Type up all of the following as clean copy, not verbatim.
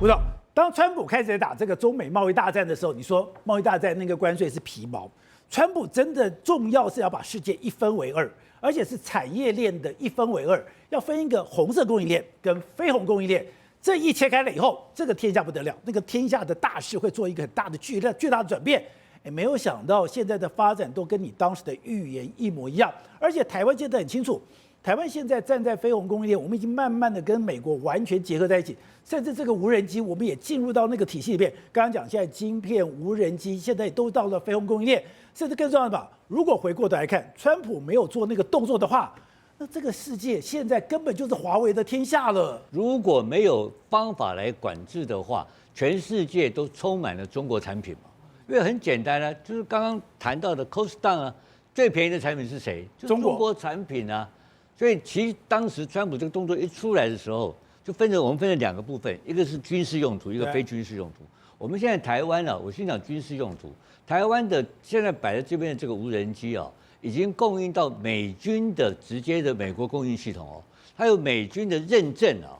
吳總，當川普開始打這個中美貿易大戰的時候，你說貿易大戰那個關稅是皮毛，川普真的重要是要把世界一分為二，而且是產業鏈的一分為二，要分一個紅色供應鏈跟非紅供應鏈。這一切開了以後，這個天下不得了，那個天下的大勢會做一個很大的巨大的轉變。沒有想到現在的發展都跟你當時的預言一模一樣，而且台灣現在很清楚，台灣現在站在非紅供應鏈，我們已經慢慢的跟美國完全結合在一起，甚至這個無人機我們也進入到那個體系裡面。剛剛講現在晶片、無人機現在也都到了非紅供應鏈，甚至更重要的吧，如果回過頭來看，川普沒有做那個動作的話，那這個世界現在根本就是華為的天下了。如果沒有方法來管制的話，全世界都充滿了中國產品嘛。因為很簡單啊，就是剛剛談到的 cost down 啊，最便宜的產品是誰？就是中國產品啊。所以其實當時川普這個動作一出來的時候，就我們分成兩個部分，一個是軍事用途，一個非軍事用途。我們現在台灣啊，我先講軍事用途。台灣的現在擺在這邊的這個無人機啊，已經供應到美軍的直接的美國供應系統哦，還有美軍的認證啊。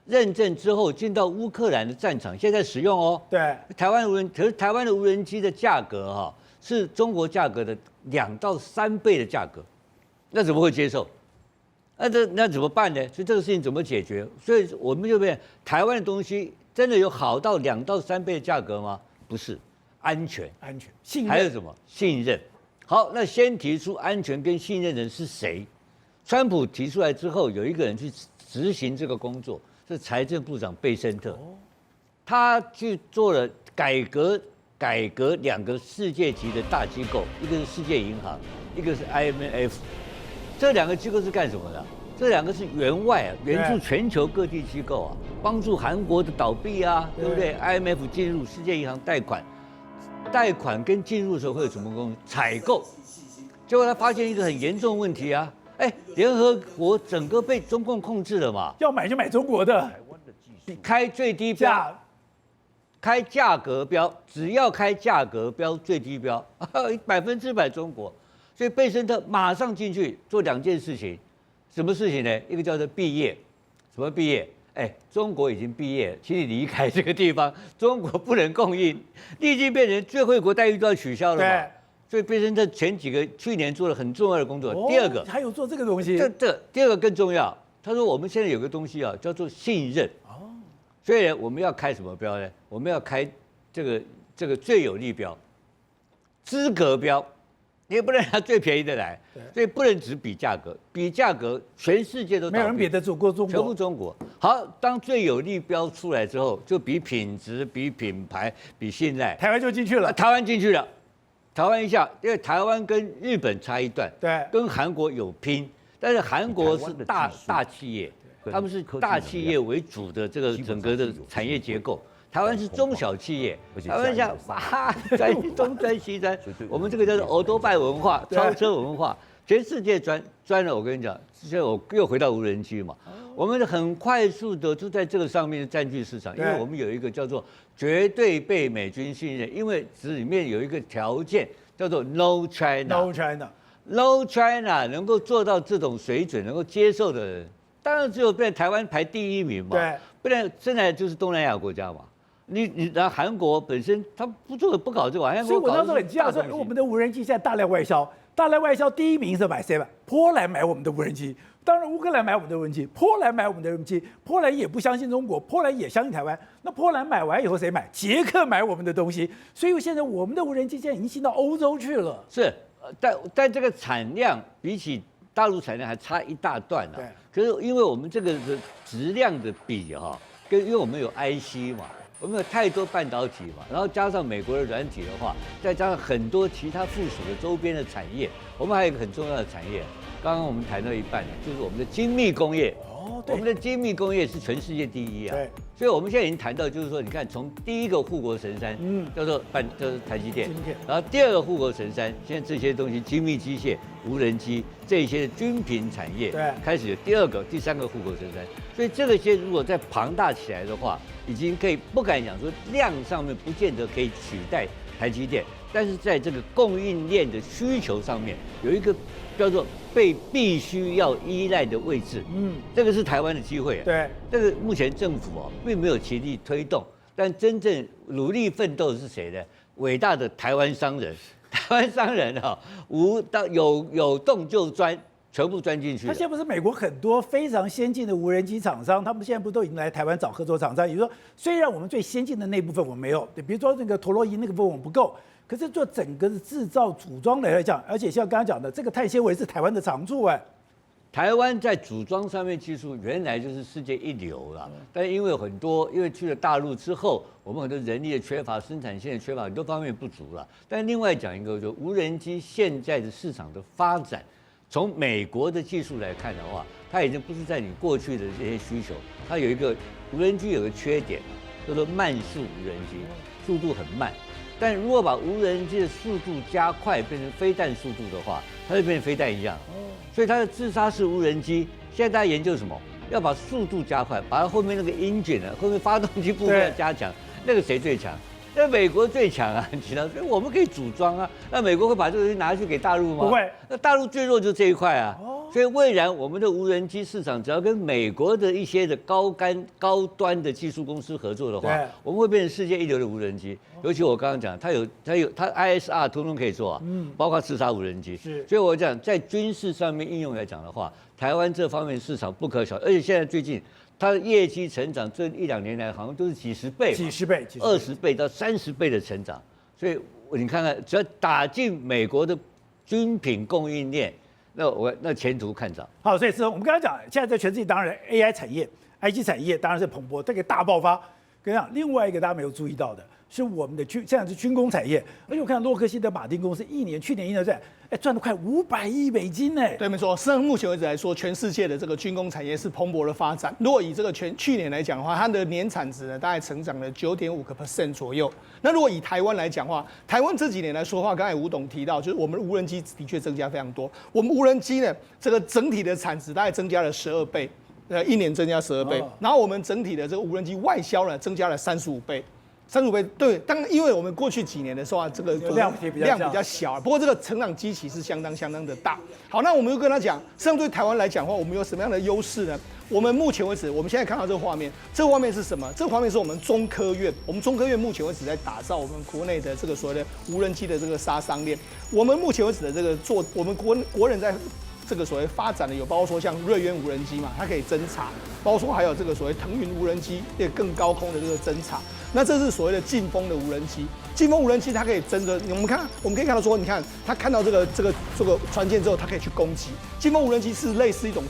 認證之後進到烏克蘭的戰場，現在使用哦。對，可是台灣的無人機的價格哈，是中國價格的2到3倍的價格，那怎麼會接受？那怎麼辦呢？所以這個事情怎麼解決？所以我們就變台灣的東西真的有好到2到3倍的價格嗎？不是，安全、信任，還有什麼信任？好，那先提出安全跟信任的人是誰？川普提出來之後，有一個人去執行這個工作。是財政部長貝森特，他去做了改革2個世界級的大機構，一個是世界銀行，一個是 IMF。這2個機構是幹什麼的？這2個是援外啊，援助全球各地機構啊，幫助韓國的倒閉啊，對不對 ？IMF 進入，世界銀行貸款跟進入的時候會有什麼功能？採購。結果他發現一個很嚴重的問題啊。聯合國整個被中共控制了嘛？要買就買中國的，你開最低標，開價格標，只要開價格標最低標，100%中國。所以貝森特馬上進去做2件事情，什麼事情呢？一個叫做畢業，什麼畢業？中國已經畢業了，請你離開這個地方，中國不能供應，歷經變成最惠國待遇都要取消了嘛？所以貝森特去年做了很重要的工作。第二個還有做這個東西，第二個更重要。他說我們現在有個東西啊，叫做信任。所以我們要開什麼標呢？我們要開這個最有利標、資格標，你也不能拿最便宜的來。所以不能只比價格，比價格全世界都沒有人比得住过中国，全部中國。好，當最有利標出來之後，就比品質、比品牌、比信賴，台灣就進去了。台灣進去了。台灣一下，因為台灣跟日本差一段，對，跟韓國有拼，但是韓國是大企業，他們是大企業為主的這個整個的產業結構，台灣是中小企業，台灣像東專西專，我們這個叫做歐多拜文化、超車文化，全世界專了。我跟你講，現在我又回到無人機嘛，我們很快速的就在這個上面佔據市場，因為我們有一個叫做絕對被美軍信任，因為裡面有一個條件叫做 No China，No China，No China 能夠做到這種水準，能夠接受的人，當然只有在台灣排第1名嘛，對，不然現在就是東南亞國家嘛。你然後韓國本身他不搞這玩意，所以我那時候很驚訝說，我們的無人機現在大量外銷第1名是買誰吧？波蘭買我們的無人機。當然，烏克蘭買我們的無人機，波蘭買我們的無人機，波蘭也不相信中國，波蘭也相信台灣。那波蘭買完以後誰買？捷克買我們的東西。所以現在我們的無人機現在已經進到歐洲去了。是，但這個產量比起大陸產量還差一大段啊。對。可是因為我們這個的質量的比哈，因為我們有 IC 嘛，我們有太多半導體嘛，然後加上美國的軟體的話，再加上很多其他附屬的周邊的產業，我們還有一個很重要的產業。剛剛我們談到一半，就是我們的精密工業。我們的精密工業是全世界第1啊。對。所以我們現在已經談到，就是說，你看，從第1個護國神山，叫做台積電，然後第2個護國神山，現在這些東西，精密機械、無人機這些軍品產業，對，開始有第2個、第3個護國神山。所以這些如果再龐大起來的話，已經可以不敢講說量上面不見得可以取代台積電，但是在這個供應鏈的需求上面，有一個叫做必須要依賴的位置。這個是台灣的機會。對，這個目前政府並沒有極力推動，但真正努力奮鬥的是誰呢？偉大的台灣商人。台灣商人有洞就鑽。全部鑽進去。他现在不是美國很多非常先進的無人機廠商，他們現在不都已經來台灣找合作廠商？也就是說，雖然我們最先進的那部分我們沒有，比如說那個陀螺儀那個部分我們不夠，可是做整個的製造組裝來講，而且像剛剛講的，這個碳纖維是台灣的長處哎。台灣在組裝上面技術原來就是世界一流了，但因為因為去了大陸之後，我們很多人力的缺乏、生產線的缺乏，很多方面不足了。但另外講一個，就無人機現在的市場的發展。從美國的技術來看的話，它已經不是在你過去的這些需求。它有一個無人機有個缺點，叫做慢速無人機，速度很慢。但如果把無人機的速度加快，變成飛彈速度的話，它就变成飞彈一樣。所以它的自殺式無人機，現在大家研究什麼？要把速度加快，把它後面那個 engine 後面發動機部分要加強。那個誰最強？那美國最強啊，你知道，所以我們可以組裝啊。那美國會把這個東西拿去給大陸嗎？不會。那大陸最弱就是這一塊啊。所以未然我們的無人機市場，只要跟美國的一些的高端的技術公司合作的話，我們會變成世界一流的無人機。尤其我剛剛講，它 ISR 通通可以做啊，包括刺殺無人機。所以我講在軍事上面應用來講的話，台灣這方面市場不可小，而且現在最近。它的業績成長這1-2年來好像都是幾十倍，20倍到30倍的成長。所以你看看，只要打進美國的軍品供應鏈，那前途看漲。好，所以是我們剛才講，現在在全世界當然 AI 產業、IT 產業當然是蓬勃，這個大爆發。跟你講，另外一個大家沒有注意到的是我們的現在是軍工產業，而且我看洛克希德馬丁公司去年1年賺了快500億美金呢。對，沒錯。事實上，目前為止來說，全世界的這個軍工產業是蓬勃的發展。如果以這個去年來講的話，它的年產值呢，大概成長了9.5% 左右。那如果以台灣來講的話，台灣這幾年來說的話，剛才吳董提到，就是我們的無人機的確增加非常多。我們無人機呢，這個整體的產值大概增加了12倍。1年增加12倍，然後我們整體的這個無人機外銷呢，增加了35倍，35倍。對，因為我們過去幾年的時候啊，這個量比較小，不過這個成長基期是相當的大。好，那我們就跟他講，實際上對台灣來講的話，我們有什麼樣的優勢呢？我們目前為止，我們現在看到這個畫面，這個畫面是什麼？這個畫面是我們中科院，我們中科院目前為止在打造我們國內的這個所謂的無人機的這個殺傷鏈。我們目前為止的這個我們國人在這個所謂發展的有包括說像銳鳶無人機嘛，它可以偵察，包括說還有這個所謂騰雲無人機，也更高空的這個偵察。那這是所謂的勁風的無人機，勁風無人機它可以真的，我們可以看到說，你看它看到這個船艦之後，它可以去攻擊。勁風無人機是類似一種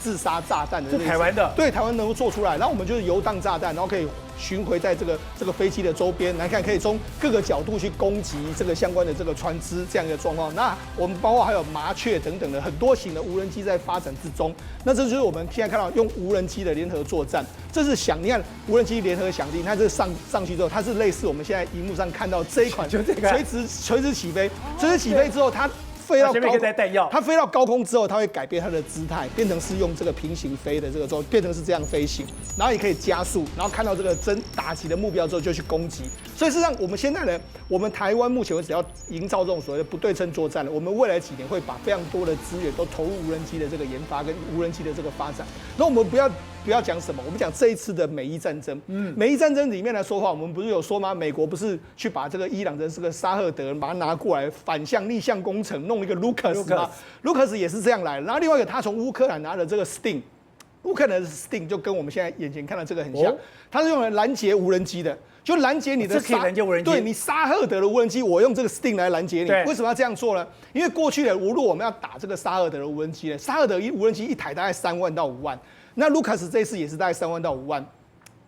自殺炸彈的，是台灣的，對，台灣能夠做出來。然後我們就是游蕩炸彈，然後可以巡回在這個飛機的周邊來看，可以從各個角度去攻擊這個相關的這个船隻這樣一個狀況。那我們包括還有麻雀等等的很多型的無人機在發展之中。那這就是我們現在看到用無人機的聯合作戰，這是你看無人機聯合響應，你看這上去之後，它是類似我們現在熒幕上看到這一款垂直起飛，垂直起飛之後它。飛到高，它飛到高空之後，它會改變它的姿態，變成是用這個平行飛的這個之後，變成是這樣飛行，然後也可以加速，然後看到這個打擊的目標之後就去攻擊。所以事實上，我們現在呢，我們台灣目前為止要營造這種所謂的不對稱作戰，我們未來幾年會把非常多的資源都投入無人機的這個研發跟無人機的這個發展。那我們不要講什麼，我們講這一次的美伊戰爭。美伊戰爭裡面來說的話，我們不是有說嗎？美國不是去把這個伊朗的這個沙赫德把它拿過來反向逆向工程，弄一個 Lucas 嗎？Lucas 也是這樣來的。然後另外一個，他從烏克蘭拿的這個 Sting， 烏克蘭的 Sting 就跟我們現在眼前看到這個很像，它是用來攔截無人機的。就攔截你的對你沙赫德的無人機，我用這個 Sting 來攔截你。為什麼要這樣做呢？因為過去的如果我們要打這個沙赫德的無人機呢，沙赫德無人機一台大概3萬到5萬。那盧卡斯這一次也是大概3萬到5萬，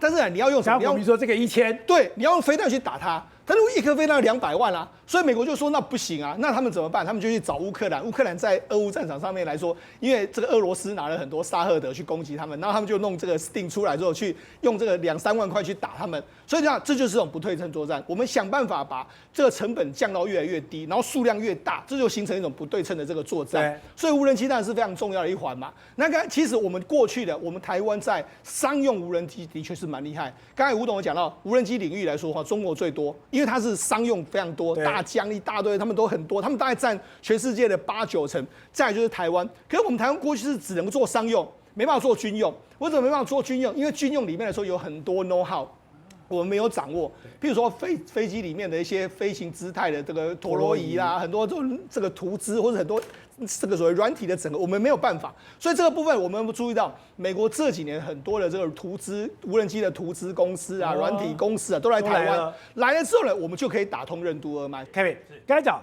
但是你要用什麼？比如說這個1000，對，你要用飛彈去打它，但是一顆飛彈200萬啊，所以美國就說那不行啊，那他們怎麼辦？他們就去找烏克蘭。烏克蘭在俄烏戰場上面來說，因為這個俄羅斯拿了很多沙赫德去攻擊他們，然後他們就弄這個 Sting 出來之後，去用這個2-3萬塊去打他們。所以這就是這種不對稱作戰。我們想辦法把這個成本降到越來越低，然後數量越大，這就形成一種不對稱的這個作戰。所以無人機當然是非常重要的一環嘛。那其實我們過去的我們台灣在商用無人機的確是蠻厲害。剛才吳董有講到無人機領域來說的話，中國最多，因為它是商用非常多，大大疆一大堆，他們都很多，他們大概占全世界的8、9成。再來就是台灣，可是我們台灣過去是只能做商用，沒辦法做軍用。為什麼沒辦法做軍用？因為軍用裡面的時候有很多 know how。我們沒有掌握，譬如說飛機裡面的一些飛行姿態的這個陀螺儀啦，很多這個圖資或者很多這個所謂軟體的整個，我們沒有辦法。所以這個部分我們注意到，美國這幾年很多的這個圖資無人機的圖資公司啊、軟體公司啊都來台灣，來了之後呢，我們就可以打通任督二脈。Kevin，剛才講。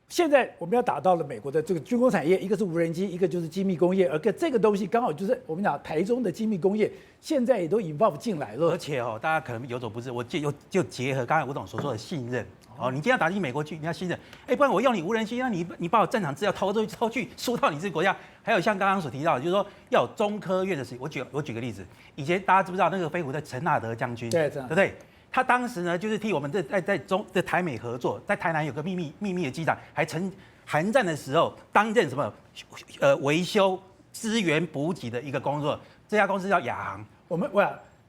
現在我們要打到了美國的這個軍工產業，一個是無人機，一個就是精密工業，而這個東西剛好就是我們講台中的精密工業，現在也都involve進來了。而且大家可能有所不知，我就結合剛才吳董所說的信任。你今天要打進美國去，你要信任。不然我用你無人機，那你把我戰場資料偷去輸到你這個國家。還有像剛剛所提到的，就是說要有中科院的事情。我舉個例子，以前大家知不知道那個飛虎的陳納德將軍？對，不對？他當時呢，就是替我們在台美合作，在台南有個秘密的機場，還韓戰的時候擔任什麼維修、資源補給的一個工作。這家公司叫亞航。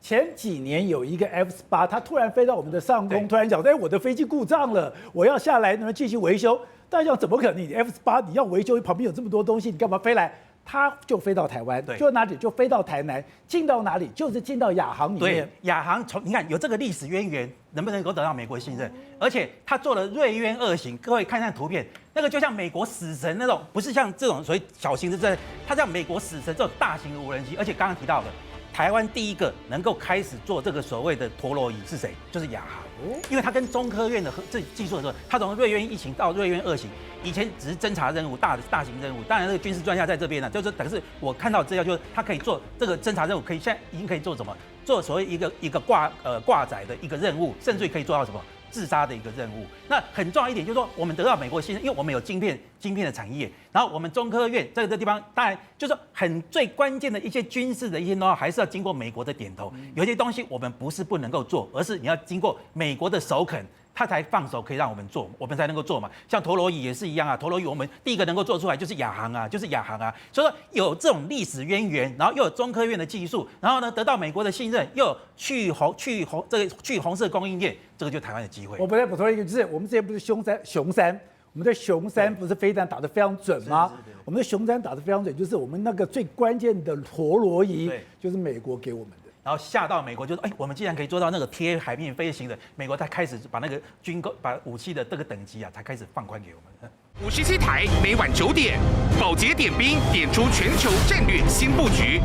前幾年有一個 F-18，它突然飛到我們的上空，突然講，我的飛機故障了，我要下來呢進行維修。大家想怎麼可能？你 F-18你要維修，旁邊有這麼多東西，你幹嘛飛来？他就飛到台灣，就哪裡就飛到台南，進到哪裡就是進到亞航裡面。對，亞航你看有這個歷史淵源，能不能夠得到美國信任？而且他做了銳淵2型，各位看一下圖片，那個就像美國死神那種，不是像這種所謂小型的，它像美國死神這種大型的無人機。而且剛剛提到的，台灣第一個能夠開始做這個所謂的陀螺儀是誰？就是亞航。因為它跟中科院的這技術的時候，它從銳淵1型到銳淵2型，以前只是偵察任務、大型任務。當然，這個軍事專家在這邊呢，就是等於是我看到資料，就是它可以做這個偵察任務，現在已經可以做什麼？做所謂一個掛載的一個任務，甚至可以做到什麼？自殺的一個任務。那很重要一點就是說，我們得到美國信任，因為我們有晶片的產業，然後我們中科院在這個地方，當然就是最關鍵的一些軍事的一些東西，還是要經過美國的點頭。有些東西我們不是不能夠做，而是你要經過美國的首肯，他才放手可以讓我們做，我們才能夠做嘛。像陀螺儀也是一樣啊，陀螺儀我們第一個能夠做出來就是亞航啊，所以說有這種歷史淵源，然後又有中科院的技術，然後呢得到美國的信任，又有去紅色供應鏈，這個就是台灣的機會。我再補充一個，就是我們之前不是熊山，我們的熊山不是飛彈打得非常準嗎？我們的熊山打得非常準，就是我們那個最關鍵的陀螺儀，就是美國給我們的。然後下到美國就說，我們既然可以做到那個貼海面飛行的，美國才開始把那個把武器的這個等級啊，才開始放寬給我們。57台每晚9點，寶潔點兵點出全球戰略新布局。